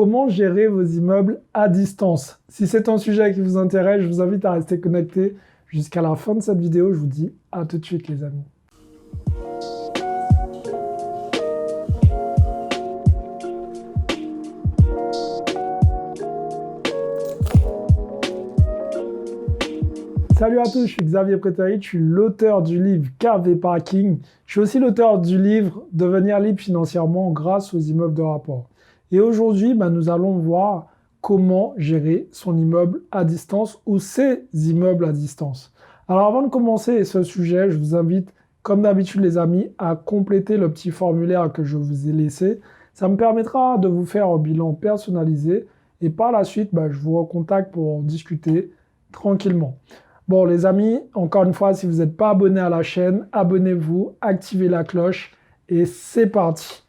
comment gérer vos immeubles à distance. Si c'est un sujet qui vous intéresse, je vous invite à rester connecté jusqu'à la fin de cette vidéo. Je vous dis à tout de suite les amis. Salut à tous, je suis Xavier Prétari, je suis l'auteur du livre KV Parking. Je suis aussi l'auteur du livre Devenir libre financièrement grâce aux immeubles de rapport. Et aujourd'hui, nous allons voir comment gérer son immeuble à distance ou ses immeubles à distance. Alors avant de commencer ce sujet, je vous invite, comme d'habitude les amis, à compléter le petit formulaire que je vous ai laissé. Ça me permettra de vous faire un bilan personnalisé et par la suite, je vous recontacte pour en discuter tranquillement. Bon les amis, encore une fois, si vous n'êtes pas abonné à la chaîne, abonnez-vous, activez la cloche et c'est parti.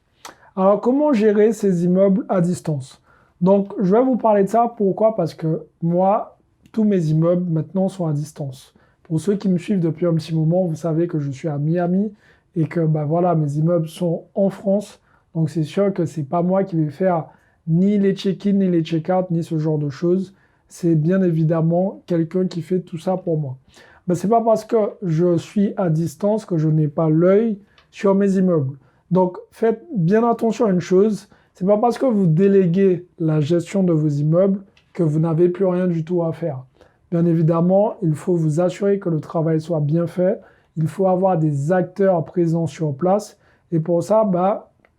Alors comment gérer ces immeubles à distance? Donc je vais vous parler de ça, pourquoi? Parce que moi, tous mes immeubles maintenant sont à distance. Pour ceux qui me suivent depuis un petit moment, vous savez que je suis à Miami et que voilà, mes immeubles sont en France. Donc c'est sûr que c'est pas moi qui vais faire ni les check-in, ni les check-out, ni ce genre de choses. C'est bien évidemment quelqu'un qui fait tout ça pour moi. Mais c'est pas parce que je suis à distance que je n'ai pas l'œil sur mes immeubles. Donc faites bien attention à une chose, c'est pas parce que vous déléguez la gestion de vos immeubles que vous n'avez plus rien du tout à faire. Bien évidemment, il faut vous assurer que le travail soit bien fait, il faut avoir des acteurs présents sur place et pour ça,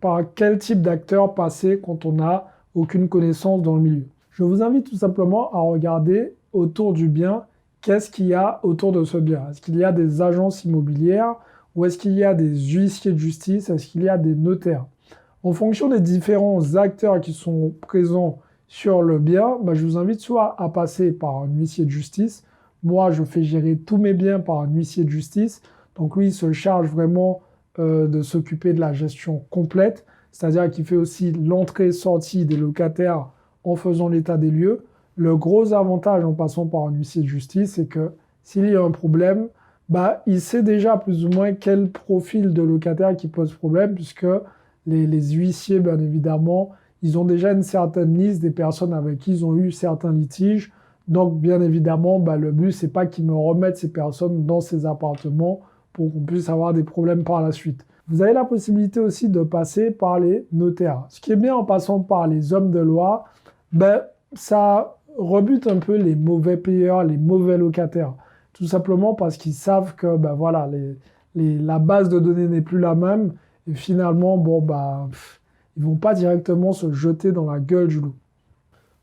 par quel type d'acteur passer quand on n'a aucune connaissance dans le milieu. Je vous invite tout simplement à regarder autour du bien, qu'est-ce qu'il y a autour de ce bien. Est-ce qu'il y a des agences immobilières ou est-ce qu'il y a des huissiers de justice? Est-ce qu'il y a des notaires? En fonction des différents acteurs qui sont présents sur le bien, je vous invite soit à passer par un huissier de justice. Moi, je fais gérer tous mes biens par un huissier de justice. Donc lui, il se charge vraiment de s'occuper de la gestion complète, c'est-à-dire qu'il fait aussi l'entrée-sortie des locataires en faisant l'état des lieux. Le gros avantage en passant par un huissier de justice, c'est que s'il y a un problème, il sait déjà plus ou moins quel profil de locataire qui pose problème, puisque les huissiers, bien évidemment, ils ont déjà une certaine liste des personnes avec qui ils ont eu certains litiges. Donc, bien évidemment, le but, c'est pas qu'ils me remettent ces personnes dans ces appartements pour qu'on puisse avoir des problèmes par la suite. Vous avez la possibilité aussi de passer par les notaires. Ce qui est bien en passant par les hommes de loi, ça rebute un peu les mauvais payeurs, les mauvais locataires. Tout simplement parce qu'ils savent que la base de données n'est plus la même et finalement, ils vont pas directement se jeter dans la gueule du loup.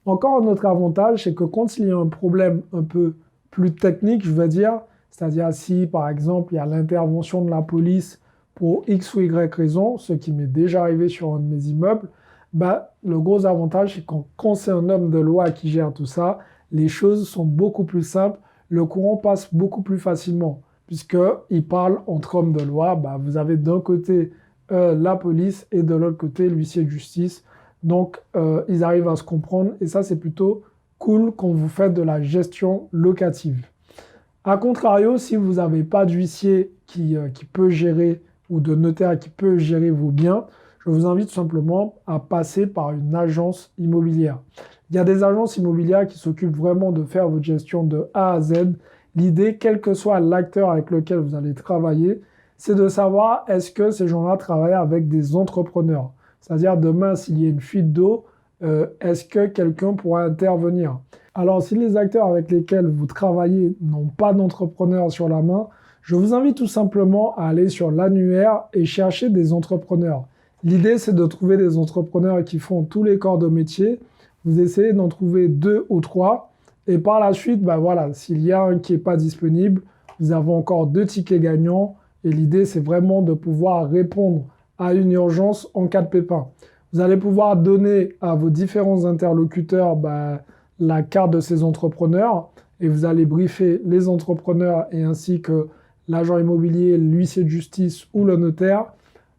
Encore un autre avantage, c'est que quand il y a un problème un peu plus technique, je veux dire, c'est-à-dire si par exemple il y a l'intervention de la police pour X ou Y raison, ce qui m'est déjà arrivé sur un de mes immeubles, le gros avantage, c'est que quand c'est un homme de loi qui gère tout ça, les choses sont beaucoup plus simples, le courant passe beaucoup plus facilement, puisqu'il parle entre hommes de loi. Vous avez d'un côté la police et de l'autre côté l'huissier de justice. Donc, ils arrivent à se comprendre et ça, c'est plutôt cool quand vous faites de la gestion locative. A contrario, si vous n'avez pas d'huissier qui peut gérer ou de notaire qui peut gérer vos biens, je vous invite tout simplement à passer par une agence immobilière. Il y a des agences immobilières qui s'occupent vraiment de faire votre gestion de A à Z. L'idée, quel que soit l'acteur avec lequel vous allez travailler, c'est de savoir est-ce que ces gens-là travaillent avec des entrepreneurs. C'est-à-dire demain, s'il y a une fuite d'eau, est-ce que quelqu'un pourra intervenir? Alors, si les acteurs avec lesquels vous travaillez n'ont pas d'entrepreneurs sur la main, je vous invite tout simplement à aller sur l'annuaire et chercher des entrepreneurs. L'idée, c'est de trouver des entrepreneurs qui font tous les corps de métier. Vous essayez d'en trouver 2 ou 3. Et par la suite, s'il y a un qui n'est pas disponible, vous avez encore 2 tickets gagnants. Et l'idée, c'est vraiment de pouvoir répondre à une urgence en cas de pépin. Vous allez pouvoir donner à vos différents interlocuteurs la carte de ces entrepreneurs. Et vous allez briefer les entrepreneurs et ainsi que l'agent immobilier, l'huissier de justice ou le notaire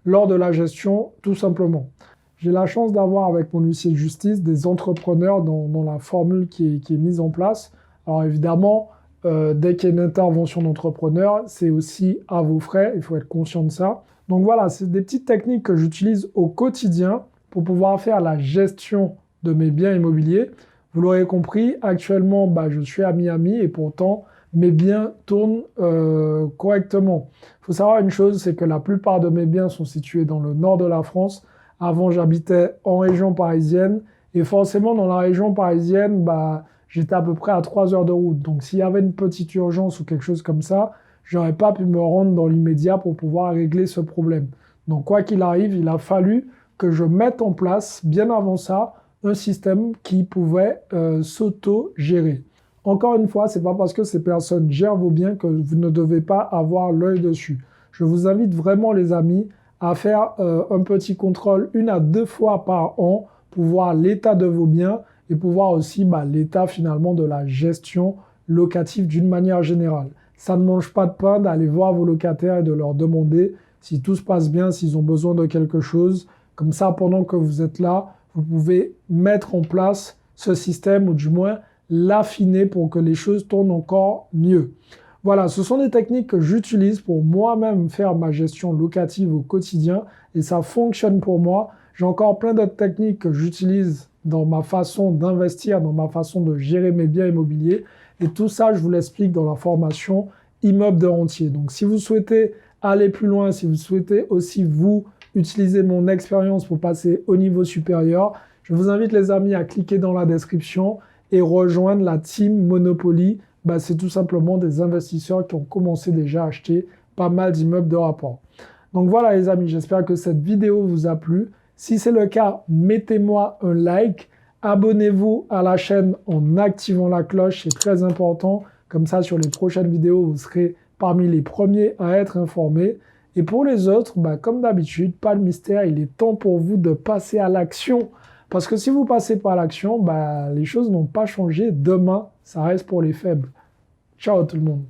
lors de la gestion, tout simplement. J'ai la chance d'avoir avec mon huissier de justice des entrepreneurs dans la formule qui est mise en place. Alors évidemment, dès qu'il y a une intervention d'entrepreneur, c'est aussi à vos frais, il faut être conscient de ça. Donc voilà, c'est des petites techniques que j'utilise au quotidien pour pouvoir faire la gestion de mes biens immobiliers. Vous l'aurez compris, actuellement, je suis à Miami et pourtant, mes biens tournent correctement. Il faut savoir une chose, c'est que la plupart de mes biens sont situés dans le nord de la France. Avant, j'habitais en région parisienne et forcément, dans la région parisienne, j'étais à peu près à 3 heures de route. Donc, s'il y avait une petite urgence ou quelque chose comme ça, je n'aurais pas pu me rendre dans l'immédiat pour pouvoir régler ce problème. Donc, quoi qu'il arrive, il a fallu que je mette en place, bien avant ça, un système qui pouvait s'auto-gérer. Encore une fois, ce n'est pas parce que ces personnes gèrent vos biens que vous ne devez pas avoir l'œil dessus. Je vous invite vraiment, les amis, à faire un petit contrôle 1 à 2 fois par an pour voir l'état de vos biens et pour voir aussi l'état finalement de la gestion locative d'une manière générale. Ça ne mange pas de pain d'aller voir vos locataires et de leur demander si tout se passe bien, s'ils ont besoin de quelque chose. Comme ça, pendant que vous êtes là, vous pouvez mettre en place ce système ou du moins l'affiner pour que les choses tournent encore mieux. Voilà, ce sont des techniques que j'utilise pour moi-même faire ma gestion locative au quotidien et ça fonctionne pour moi. J'ai encore plein d'autres techniques que j'utilise dans ma façon d'investir, dans ma façon de gérer mes biens immobiliers et tout ça, je vous l'explique dans la formation Immeuble de rentier. Donc, si vous souhaitez aller plus loin, si vous souhaitez aussi vous utiliser mon expérience pour passer au niveau supérieur, je vous invite les amis à cliquer dans la description et rejoindre la team Monopoly. C'est tout simplement des investisseurs qui ont commencé déjà à acheter pas mal d'immeubles de rapport. Donc voilà les amis, j'espère que cette vidéo vous a plu. Si c'est le cas, mettez-moi un like. Abonnez-vous à la chaîne en activant la cloche, c'est très important. Comme ça, sur les prochaines vidéos, vous serez parmi les premiers à être informés. Et pour les autres, comme d'habitude, pas de mystère, il est temps pour vous de passer à l'action. Parce que si vous passez pas à l'action, les choses n'ont pas changé. Demain, ça reste pour les faibles. Ciao tout le monde.